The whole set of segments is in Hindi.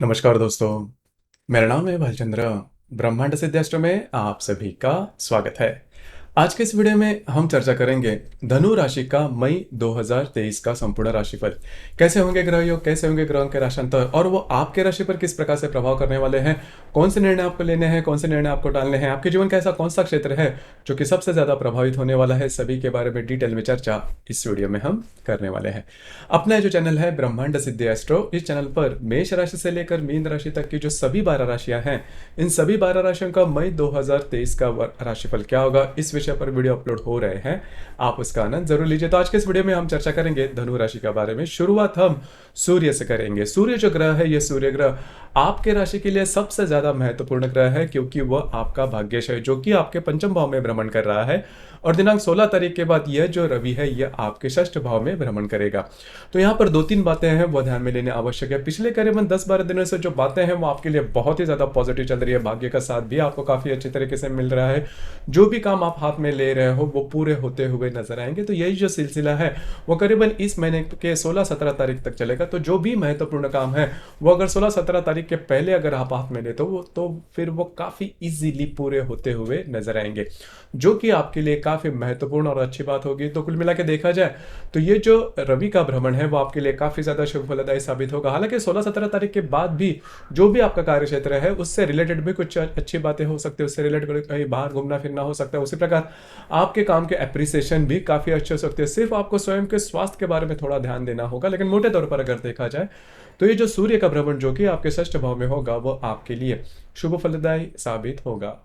नमस्कार दोस्तों, मेरा नाम है भालचंद्र। ब्रह्मांड सिद्धाष्ट्र में आप सभी का स्वागत है। आज के इस वीडियो में हम चर्चा करेंगे धनु राशि का मई 2023 का संपूर्ण राशिफल। कैसे होंगे ग्रह योग, कैसे होंगे ग्रहों के राशांतर और वो आपके राशि पर किस प्रकार से प्रभाव करने वाले हैं, कौन से निर्णय आपको लेने हैं, कौन से निर्णय आपको टालने हैं, आपके जीवन का ऐसा कौन सा क्षेत्र है जो कि सबसे ज्यादा प्रभावित होने वाला है, सभी के बारे में डिटेल में चर्चा इस वीडियो में हम करने वाले हैं। अपना जो चैनल है ब्रह्मांड सिद्धि एस्ट्रो, इस चैनल पर मेष राशि से लेकर मीन राशि तक की जो सभी 12 राशियां हैं, इन सभी 12 राशियों का मई 2023 का राशिफल क्या होगा, इस विषय पर वीडियो अपलोड हो रहे हैं। आप उसका आनंद जरूर लीजिए। तो आज के इस वीडियो में हम चर्चा करेंगे धनु राशि के बारे में। शुरुआत हम सूर्य से करेंगे। सूर्य जो ग्रह है, ये सूर्य ग्रह आपके राशि के लिए सबसे ज्यादा महत्वपूर्ण ग्रह है, क्योंकि वह आपका भाग्यश है, जो कि आपके पंचम भाव में भ्रमण कर रहा है। और दिनांक 16 तारीख के बाद यह जो रवि है, यह आपके षष्ठ भाव में भ्रमण करेगा। तो यहाँ पर 2-3 बातें हैं वो ध्यान में लेने आवश्यक है। पिछले करीबन 10-12 दिनों से जो बातें हैं वो आपके लिए बहुत ही ज्यादा पॉजिटिव चल रही है। भाग्य का साथ भी आपको काफी अच्छी तरीके से मिल रहा है। जो भी काम आप हाथ में ले रहे हो वो पूरे होते हुए नजर आएंगे। तो यही जो सिलसिला है वो करीबन इस महीने के 16-17 तारीख तक चलेगा। तो जो भी महत्वपूर्ण काम है वो अगर 16-17 तारीख के पहले अगर आप हाथ में ले तो फिर वो काफी इजीली पूरे होते हुए नजर आएंगे, जो कि आपके लिए काफी महत्वपूर्ण और अच्छी बात होगी। तो कुल मिला के देखा जाए तो ये जो रवि का भ्रमण है वो आपके लिए काफी ज्यादा शुभ फलदायी साबित होगा। हालांकि 16-17 तारीख के बाद भी जो भी आपका कार्य क्षेत्र है उससे रिलेटेड भी कुछ अच्छी बातें हो सकती है, उससे रिलेटेड कहीं बाहर घूमना फिरना हो सकता है। उसी प्रकार आपके काम के अप्रिसिएशन भी काफी अच्छे हो सकते हैं। सिर्फ आपको स्वयं के स्वास्थ्य के बारे में थोड़ा ध्यान देना होगा। लेकिन मोटे तौर पर अगर देखा जाए तो ये जो सूर्य का भ्रमण जो कि आपके षष्ठ भाव में होगा वो आपके लिए शुभ फलदायी साबित होगा।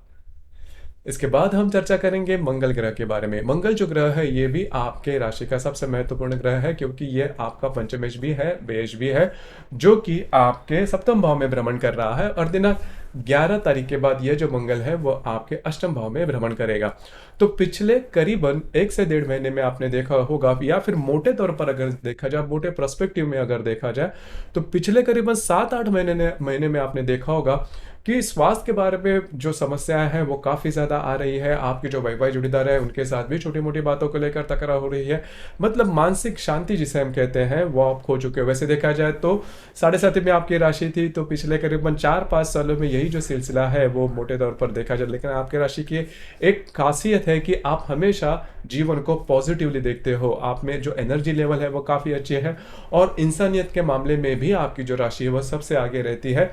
इसके बाद हम चर्चा करेंगे मंगल ग्रह के बारे में। मंगल जो ग्रह है ये भी आपके राशि का सबसे महत्वपूर्ण ग्रह है, क्योंकि ये आपका पंचमेश भी है, व्यय भी है, जो कि आपके सप्तम भाव में भ्रमण कर रहा है। और दिनांक 11 तारीख के बाद ये जो मंगल है वो आपके अष्टम भाव में भ्रमण करेगा। तो पिछले करीबन 1 से 1.5 महीने में आपने देखा होगा, या फिर मोटे तौर पर अगर देखा जाए, मोटे पर्सपेक्टिव में अगर देखा जाए तो पिछले करीबन 7-8 महीने में आपने देखा होगा कि स्वास्थ्य के बारे में जो समस्याएं हैं वो काफी ज्यादा आ रही है। आपके जो वैवाहिक जोड़ीदार है उनके साथ भी छोटी मोटी बातों को लेकर तकरार हो रही है। मतलब मानसिक शांति जिसे हम कहते हैं वो आप खो चुके हो। वैसे देखा जाए तो 7.5 में आपकी राशि थी, तो पिछले करीबन 4-5 सालों में यही जो सिलसिला है वो मोटे तौर पर देखा जाए। लेकिन आपके राशि की एक खासियत है कि आप हमेशा जीवन को पॉजिटिवली देखते हो। आप में जो एनर्जी लेवल है वो काफी अच्छी है, और इंसानियत के मामले में भी आपकी जो राशि है वो सबसे आगे रहती है।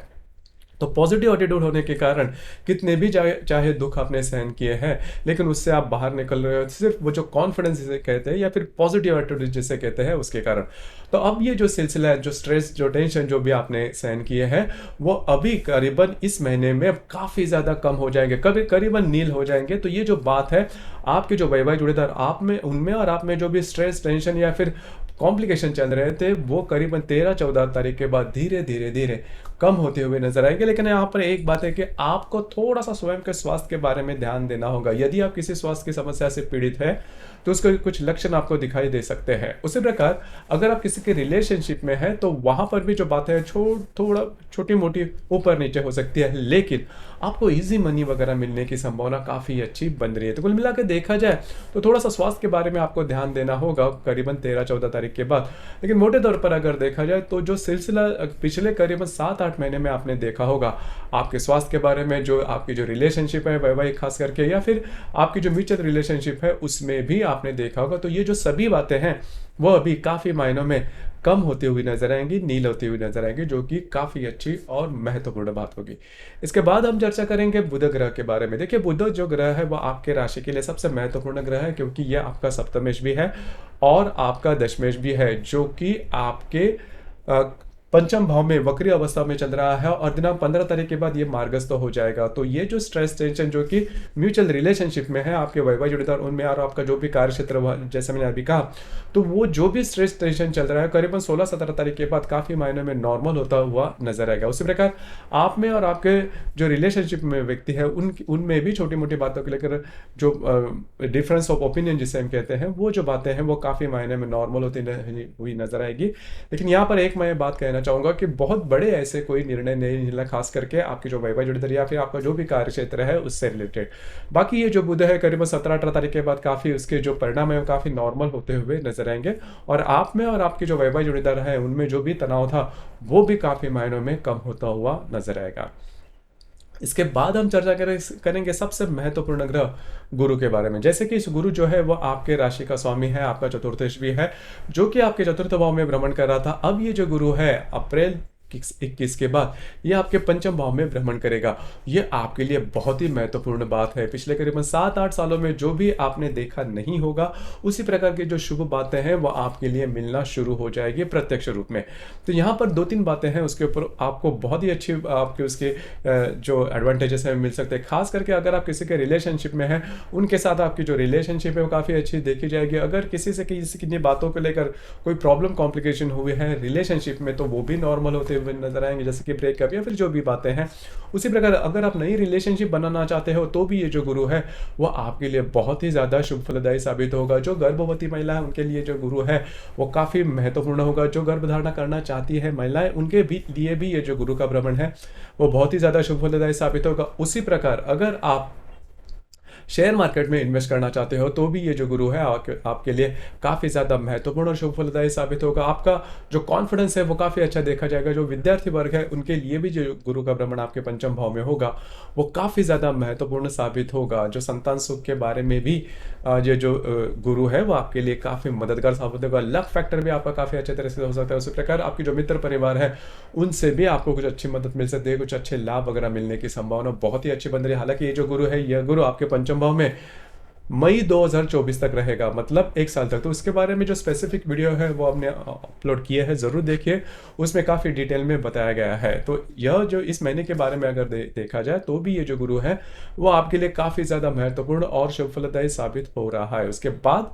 तो पॉजिटिव एटीट्यूड होने के कारण कितने भी चाहे दुख आपने सहन किए हैं, लेकिन उससे आप बाहर निकल रहे हो, सिर्फ वो जो कॉन्फिडेंस जिसे कहते हैं या फिर पॉजिटिव एटीट्यूड जिसे कहते हैं उसके कारण। तो अब ये जो सिलसिला है, जो स्ट्रेस, जो टेंशन जो भी आपने सहन किए हैं वो अभी करीबन इस महीने में काफी ज्यादा कम हो जाएंगे, कभी करीबन नील हो जाएंगे। तो ये जो बात है, आपके जो वैवाहिक जोड़ीदार आप में, उनमें और आप में जो भी स्ट्रेस, टेंशन या फिर कॉम्प्लिकेशन चल रहे थे वो करीबन 13-14 तारीख के बाद धीरे धीरे धीरे कम होते हुए नजर आएंगे। लेकिन यहाँ पर एक बात है कि आपको थोड़ा सा स्वयं के स्वास्थ्य के बारे में ध्यान देना होगा। यदि आप किसी स्वास्थ्य की समस्या से पीड़ित है तो उसके कुछ लक्षण आपको दिखाई दे सकते हैं। उसी प्रकार अगर आप किसी के रिलेशनशिप में है तो वहां पर भी जो बातें हैं थोड़ा छोटी मोटी ऊपर नीचे हो सकती है, लेकिन आपको इजी मनी वगैरह मिलने की संभावना काफी अच्छी बन रही है। तो कुल मिला के देखा जाए तो थोड़ा सा स्वास्थ्य के बारे में आपको ध्यान देना होगा करीबन 13-14 तारीख के बाद। लेकिन मोटे तौर पर अगर देखा जाए तो जो सिलसिला पिछले करीबन 7-8 महीने में आपने देखा होगा आपके स्वास्थ्य के बारे में, जो आपकी जो रिलेशनशिप है वैवाहिक खास करके, या फिर आपकी जो म्यूचुअल रिलेशनशिप है उसमें भी आपने देखा होगा। तो ये जो सभी बातें हैं वो अभी काफी मायनों में कम होती हुई नजर आएंगी, नील होती हुई नजर आएंगी, जो कि काफी अच्छी और महत्वपूर्ण बात होगी। इसके बाद हम चर्चा करेंगे बुध ग्रह के बारे में। देखिए, बुध जो ग्रह है वो आपके राशि के लिए सबसे महत्वपूर्ण ग्रह है, क्योंकि यह आपका सप्तमेश भी है और आपका दशमेश भी है, जो कि आपके पंचम भाव में वक्री अवस्था में चल रहा है। और दिनांक 15 तारीख के बाद ये मार्गस्थ हो जाएगा। तो ये जो स्ट्रेस, टेंशन जो कि म्यूचुअल रिलेशनशिप में है, आपके वैवाहिक जोड़ीदार उनमें और आपका जो भी कार्य क्षेत्र, जैसे मैंने अभी कहा, तो वो जो भी स्ट्रेस टेंशन चल रहा है करीबन 16-17 तारीख के बाद काफी मायने में नॉर्मल होता हुआ नजर आएगा। उसी प्रकार आप में और आपके जो रिलेशनशिप में व्यक्ति है उनमें भी छोटी मोटी बातों को लेकर जो डिफरेंस ऑफ ओपिनियन जिसे हम कहते हैं, वो जो बातें हैं वो काफी मायने में नॉर्मल होती हुई नजर आएगी। लेकिन यहाँ पर एक मैं बात कहना चाहूँगा कि बहुत बड़े ऐसे कोई निर्णय नहीं लेना, खास करके आपकी जो वैवाहिक जोड़ीदार या फिर आपका जो भी कार्य क्षेत्र है उससे रिलेटेड। बाकी ये जो बुध है करीबन 17-18 तारीख के बाद काफ़ी उसके जो परिणाम है वो काफ़ी नॉर्मल होते हुए नजर आएंगे, और आप में और आपके जो वैवाहिक जोड़ीदार है उनमें जो भी तनाव था वो भी काफ़ी मायनों में कम होता हुआ नजर आएगा। इसके बाद हम चर्चा करेंगे सबसे महत्वपूर्ण ग्रह गुरु के बारे में। जैसे कि इस गुरु जो है वह आपके राशि का स्वामी है, आपका चतुर्थेश भी है, जो कि आपके चतुर्थ भाव में भ्रमण कर रहा था। अब ये जो गुरु है अप्रैल 21 के बाद ये आपके पंचम भाव में भ्रमण करेगा। ये आपके लिए बहुत ही महत्वपूर्ण बात है। पिछले करीबन 7-8 सालों में जो भी आपने देखा नहीं होगा उसी प्रकार की जो शुभ बातें हैं वो आपके लिए मिलना शुरू हो जाएगी प्रत्यक्ष रूप में। तो यहाँ पर 2-3 बातें हैं उसके ऊपर आपको बहुत ही अच्छी आपके उसके जो एडवांटेजेस हैं मिल सकते हैं। खास करके अगर आप किसी के रिलेशनशिप में हैं उनके साथ आपकी जो रिलेशनशिप है वो काफ़ी अच्छी देखी जाएगी। अगर किसी से किसी किन्हीं बातों को लेकर कोई प्रॉब्लम कॉम्प्लिकेशन हुए हैं रिलेशनशिप में तो वो भी नॉर्मल होते हुए नजर आएंगे, जैसे कि ब्रेकअप या फिर जो भी बातें हैं। उसी प्रकार अगर आप नई रिलेशनशिप बनाना चाहते हो तो भी ये जो गुरु है वो आपके लिए बहुत ही ज़्यादा शुभ फलदायी साबित होगा। जो गर्भवती महिला है उनके लिए जो गुरु है वो काफ़ी महत्वपूर्ण होगा। जो गर्भधारणा करना चाहती है महिलाएं उनके भी लिए भी ये जो गुरु का भ्रमण है वो बहुत ही ज़्यादा शुभ फलदायी साबित होगा। उसी प्रकार अगर आप शेयर मार्केट में इन्वेस्ट करना चाहते हो तो भी ये जो गुरु है आपके लिए काफ़ी ज़्यादा महत्वपूर्ण और शुभ फलदायी साबित होगा। आपका जो कॉन्फिडेंस है वो काफ़ी अच्छा देखा जाएगा। जो विद्यार्थी वर्ग है उनके लिए भी जो गुरु का भ्रमण आपके पंचम भाव में होगा वो काफ़ी ज़्यादा महत्वपूर्ण साबित होगा। जो संतान सुख के बारे में भी ये जो गुरु है वो आपके लिए काफ़ी मददगार साबित होगा। लक फैक्टर भी आपका काफ़ी अच्छे तरह से हो सकता है। उसी प्रकार आपकी जो मित्र परिवार है उनसे भी आपको कुछ अच्छी मदद मिल सकती है, कुछ अच्छे लाभ वगैरह मिलने की संभावना बहुत ही अच्छी बन रही है। हालांकि ये जो गुरु है यह गुरु आपके पंचम भाव में मई 2024 तक रहेगा, मतलब 1 साल तक। तो इसके बारे में जो स्पेसिफिक वीडियो है वो हमने अपलोड किया है, ज़रूर देखिए, उसमें काफ़ी डिटेल में बताया गया है। तो यह जो इस महीने के बारे में अगर देखा जाए तो भी ये जो गुरु है वो आपके लिए काफ़ी ज़्यादा महत्वपूर्ण और शुभ फलदायी साबित हो रहा है। उसके बाद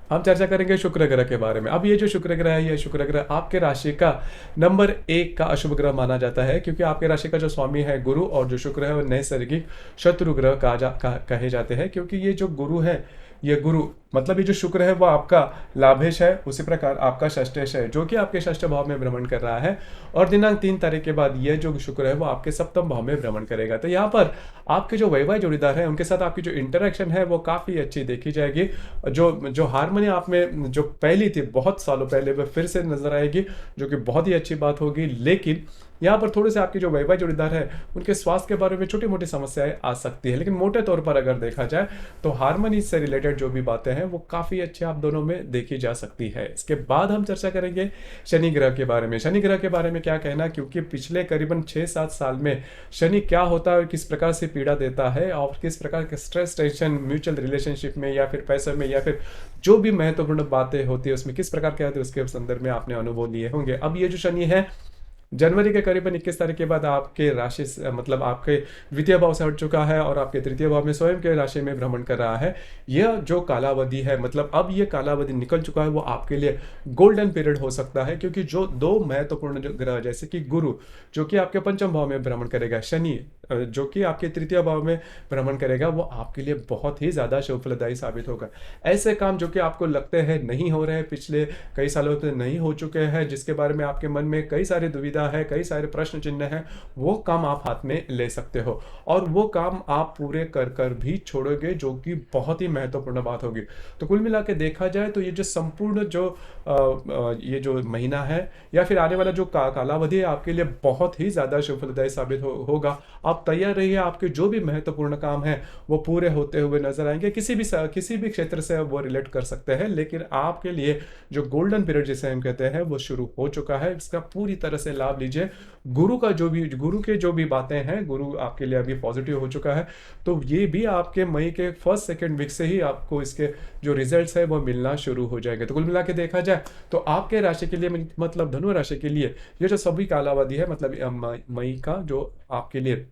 हम चर्चा करेंगे शुक्र ग्रह के बारे में। अब ये जो शुक्र ग्रह है, ये शुक्र ग्रह आपके राशि का नंबर 1 का अशुभ ग्रह माना जाता है, क्योंकि आपके राशि का जो स्वामी है गुरु और जो शुक्र है वो नैसर्गिक शत्रु ग्रह कहे जाते हैं। क्योंकि ये जो गुरु है, ये गुरु मतलब ये जो शुक्र है वो आपका लाभेश है, उसी प्रकार आपका षष्ठेश है जो कि आपके षष्ठ भाव में भ्रमण कर रहा है, और दिनांक 3 तारीख के बाद ये जो शुक्र है वो आपके सप्तम भाव में भ्रमण करेगा। तो यहाँ पर आपके जो वैवाहिक जोड़ीदार है उनके साथ आपकी जो इंटरेक्शन है वो काफ़ी अच्छी देखी जाएगी। जो हारमोनी आप में जो पहली थी बहुत सालों पहले वो फिर से नजर आएगी, जो कि बहुत ही अच्छी बात होगी। लेकिन यहाँ पर थोड़े से आपके जो वैवाहिक जोड़ीदार है उनके स्वास्थ्य के बारे में छोटी मोटी समस्याएं आ सकती है, लेकिन मोटे तौर पर अगर देखा जाए तो हार्मनी से रिलेटेड जो भी बातें हैं वो काफ़ी अच्छे आप दोनों में देखी जा सकती है। इसके बाद हम चर्चा करेंगे शनि ग्रह के बारे में। शनि ग्रह के बारे में क्या कहना, क्योंकि पिछले करीबन 6-7 साल में शनि क्या होता है और किस प्रकार से पीड़ा देता है और किस प्रकार के स्ट्रेस, टेंशन म्यूचुअल रिलेशनशिप में या फिर पैसे में या फिर जो भी महत्वपूर्ण बातें होती है उसमें किस प्रकार के आते हैं उसके संदर्भ में आपने अनुभव लिए होंगे। अब ये जो शनि है जनवरी के करीबन 21 तारीख के बाद आपके राशि से मतलब आपके द्वितीय भाव से हट चुका है और आपके तृतीय भाव में स्वयं के राशि में भ्रमण कर रहा है। यह जो कालावधि है, मतलब अब ये कालावधि निकल चुका है, वो आपके लिए गोल्डन पीरियड हो सकता है। क्योंकि जो 2 महत्वपूर्ण ग्रह जैसे कि गुरु जो कि आपके पंचम भाव में भ्रमण करेगा, शनि जो कि आपके तृतीय भाव में भ्रमण करेगा, वो आपके लिए बहुत ही ज्यादा शुभ फलदायी साबित होगा। ऐसे काम जो कि आपको लगते हैं नहीं हो रहे, पिछले कई सालों से नहीं हो चुके हैं, जिसके बारे में आपके मन में कई सारी दुविधा है, कई सारे प्रश्न चिन्ह हैं, वो काम आप हाथ में ले सकते हो और वो काम आप पूरे कर कर भी छोड़ोगे, जो कि बहुत ही महत्वपूर्ण बात होगी। तो कुल मिला के देखा जाए तो ये जो संपूर्ण जो ये जो महीना है या फिर आने वाला जो कालावधि है आपके लिए बहुत ही ज्यादा शुभ फलदायी साबित होगा। आप तैयार रहिए, आपके जो भी महत्वपूर्ण काम है वो पूरे होते हुए नजर आएंगे। किसी भी क्षेत्र से वो रिलेट कर सकते हैं, लेकिन आपके लिए जो गोल्डन पीरियड जिसे हम कहते हैं वो शुरू हो चुका है। इसका पूरी तरह से लाभ लीजिए। गुरु के जो भी बातें हैं, गुरु आपके लिए अभी पॉजिटिव हो चुका है, तो ये भी आपके मई के 1st-2nd वीक से ही आपको इसके जो रिजल्ट्स है वो मिलना शुरू हो जाएंगे। तो कुल मिला के देखा जाए तो आपके राशि के लिए मतलब धनु राशि के लिए ये जो सभी कालावधि है मतलब मई का जो आपके लिए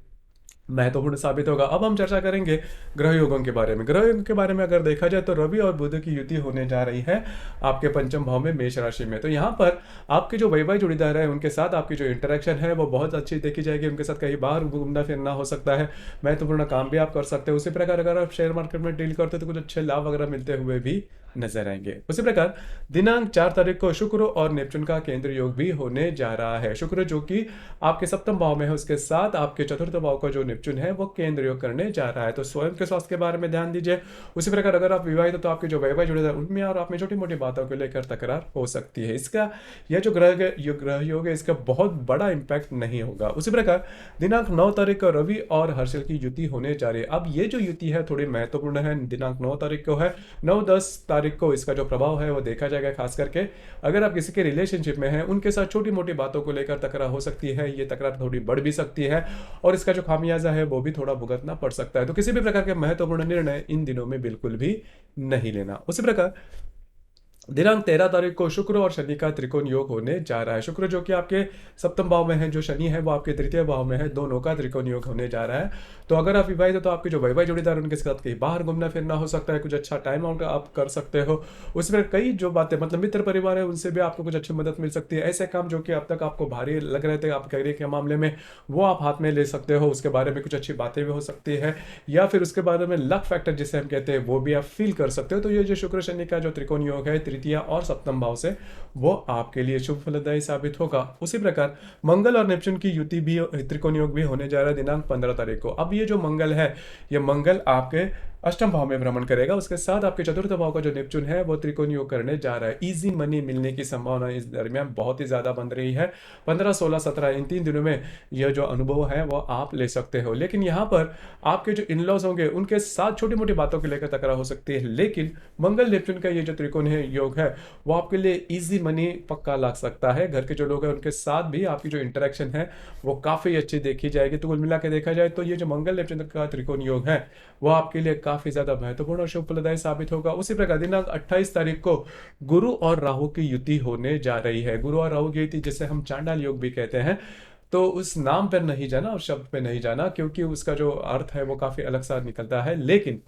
महत्वपूर्ण साबित होगा। अब हम चर्चा करेंगे ग्रह योगों के बारे में। ग्रह योग के बारे में अगर देखा जाए तो रवि और बुध की युति होने जा रही है आपके पंचम भाव में मेष राशि में। तो यहाँ पर आपके जो वैवाहिक जोड़ीदार है उनके साथ आपकी जो इंटरेक्शन है वो बहुत अच्छी देखी जाएगी। उनके साथ कहीं बाहर घूमना फिरना हो सकता है, महत्वपूर्ण काम भी आप कर सकते हैं। उसी प्रकार अगर आप शेयर मार्केट में डील करते हो तो कुछ अच्छे लाभ वगैरह मिलते हुए भी नजर आएंगे। उसी प्रकार दिनांक 4 तारीख को शुक्र और नेपच्यून का केंद्र योग भी होने जा रहा है। शुक्र जो कि आपके सप्तम भाव में है, उसके साथ आपके चतुर्थ भाव का जो नेपच्यून है वो केंद्र योग करने जा रहा है। तो स्वयं के स्वास्थ्य के बारे में ध्यान दीजिए। उसी प्रकार अगर आप विवाहित हो तो आपके जो वैवाहिक जुड़े हैं उनमें और आप में छोटी मोटी बातों को लेकर तकरार हो सकती है। इसका यह जो ग्रह योग है इसका बहुत बड़ा इंपैक्ट नहीं होगा। उसी प्रकार दिनांक 9 तारीख को रवि और हर्षल की युति होने जा रही है। अब ये जो युति है थोड़ी महत्वपूर्ण है, दिनांक 9 तारीख को है। 9-10 तारीख को इसका जो प्रभाव है वो देखा जाएगा। खास करके अगर आप किसी के रिलेशनशिप में हैं उनके साथ छोटी मोटी बातों को लेकर तकरार हो सकती है। ये तकरार थोड़ी बढ़ भी सकती है और इसका जो खामियाजा है वो भी थोड़ा भुगतना पड़ सकता है। तो किसी भी प्रकार के महत्वपूर्ण निर्णय इन दिनों में बिल्कुल भी नहीं लेना। उसी प्रकार दिनांक 13 तारीख को शुक्र और शनि का त्रिकोण योग होने जा रहा है। शुक्र जो कि आपके सप्तम भाव में है, जो शनि है वो आपके तृतीय भाव में है, दोनों का त्रिकोण योग होने जा रहा है। तो अगर आप विवाहित हो तो आपके जो वैवाहिक जोड़ीदार उनके साथ कहीं बाहर घूमना फिरना हो सकता है, कुछ अच्छा टाइम आउट आप कर सकते हो। उसमें कई जो बातें मतलब मित्र परिवार है उनसे भी आपको कुछ अच्छी मदद मिल सकती है। ऐसे काम जो कि अब तक आपको भारी लग रहे थे आप करियर के मामले में, वो आप हाथ में ले सकते हो। उसके बारे में कुछ अच्छी बातें भी हो सकती है या फिर उसके बारे में लक फैक्टर जिसे हम कहते हैं वो भी आप फील कर सकते हो। तो ये जो शुक्र शनि का जो त्रिकोण योग है तृतीय और सप्तम भाव से, वो आपके लिए शुभ फलदायी साबित होगा। उसी प्रकार मंगल और नेपच्यून की युति भी त्रिकोण योग भी होने जा रहा है दिनांक 15 तारीख को। अब ये जो मंगल है, ये मंगल आपके अष्टम भाव में भ्रमण करेगा। उसके साथ आपके चतुर्थ भाव का जो नेपच्यून है वो त्रिकोण योग करने जा रहा है। इजी मनी मिलने की संभावना इस दरमियान बहुत ही ज्यादा बन रही है। 15, 16, 17 इन 3 दिनों में यह जो अनुभव है वो आप ले सकते हो। लेकिन यहाँ पर आपके जो इनलॉज होंगे उनके साथ छोटी मोटी बातों को लेकर तकरार हो सकती है। लेकिन मंगल नेपच्यून का ये जो त्रिकोण है योग है वो आपके लिए इजी मनी पक्का ला सकता है। घर के जो लोग हैं उनके साथ भी आपकी जो इंटरेक्शन है वो काफी अच्छी देखी जाएगी। तो कुल मिला के देखा जाए तो ये जो मंगल नेपच्यून का त्रिकोण योग है वो आपके लिए काफी ज्यादा महत्वपूर्ण और शुभ फलदायी साबित होगा। उसी प्रकार दिनांक 28 तारीख को गुरु और राहु की युति होने जा रही है। गुरु और राहु की युति जिसे हम चांडाल योग भी कहते हैं, तो उस नाम पर नहीं जाना और शब्द पे नहीं जाना, क्योंकि उसका जो अर्थ है वो काफी अलग सा निकलता है। लेकिन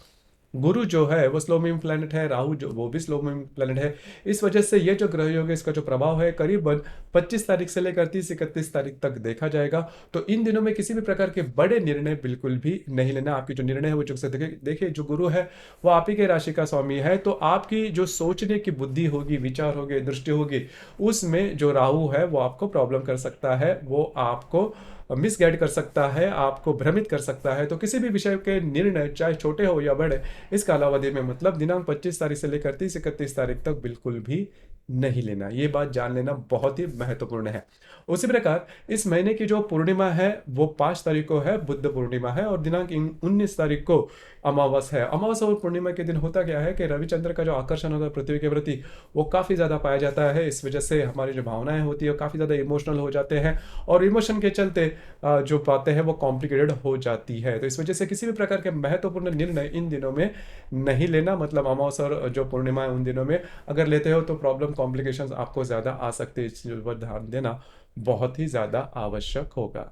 गुरु जो है वो स्लो मूविंग प्लैनेट है, राहु जो वो भी स्लो मूविंग प्लैनेट है। इस वजह से ये जो ग्रह योग है इसका जो प्रभाव है करीबन 25 तारीख से लेकर 30-31 तारीख तक देखा जाएगा। तो इन दिनों में किसी भी प्रकार के बड़े निर्णय बिल्कुल भी नहीं लेना। आपकी जो निर्णय है वो चुक सकते। देखिए जो गुरु है वो आप ही के राशि का स्वामी है, तो आपकी जो सोचने की बुद्धि होगी, विचार होगी, दृष्टि होगी, उसमें जो राहु है वो आपको प्रॉब्लम कर सकता है, वो आपको मिसगाइड कर सकता है, आपको भ्रमित कर सकता है। तो किसी भी विषय के निर्णय चाहे छोटे हो या बड़े इस कालावधि में मतलब दिनांक 25 तारीख से लेकर 30-31 तारीख तक बिल्कुल भी नहीं लेना। ये बात जान लेना बहुत ही महत्वपूर्ण है। उसी प्रकार इस महीने की जो पूर्णिमा है वो 5 तारीख को है, बुद्ध पूर्णिमा है, और दिनांक 19 तारीख को अमावस है। अमावस और पूर्णिमा के दिन होता क्या है कि रविचंद्र का जो आकर्षण होता है पृथ्वी के प्रति वो काफी ज्यादा पाया जाता है। इस वजह से हमारी जो भावनाएं होती है वो काफी ज्यादा इमोशनल हो जाते हैं और इमोशन के चलते जो बातें हैं वो कॉम्प्लिकेटेड हो जाती है। तो इस वजह से किसी भी प्रकार के महत्वपूर्ण निर्णय इन दिनों में नहीं लेना। मतलब अमावस और जो पूर्णिमा है उन दिनों में अगर लेते हो तो प्रॉब्लम कॉम्प्लिकेशंस आपको ज्यादा आ सकते हैं। इस चीज पर ध्यान देना बहुत ही ज्यादा आवश्यक होगा।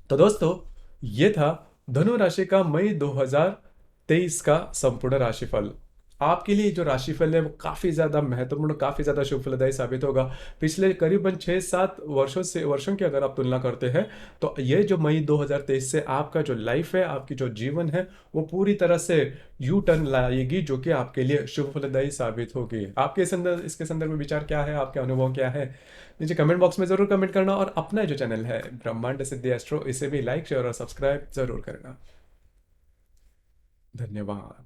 तो दोस्तों ये था धनु राशि का मई 2023 का संपूर्ण राशिफल। आपके लिए जो राशिफल है वो काफी ज्यादा महत्वपूर्ण, काफी ज्यादा शुभ फलदायी साबित होगा। पिछले करीबन 6-7 वर्षों की अगर आप तुलना करते हैं तो ये जो मई 2023 से आपका जो लाइफ है, आपकी जो जीवन है वो पूरी तरह से यू टर्न लाएगी, जो कि आपके लिए शुभ फलदायी साबित होगी। आपके इसके संदर्भ में विचार क्या है, आपके अनुभव क्या है, नीचे कमेंट बॉक्स में जरूर कमेंट करना। और अपना जो चैनल है ब्रह्मांड सिद्धि एस्ट्रो, इसे भी लाइक शेयर और सब्सक्राइब जरूर करना। धन्यवाद।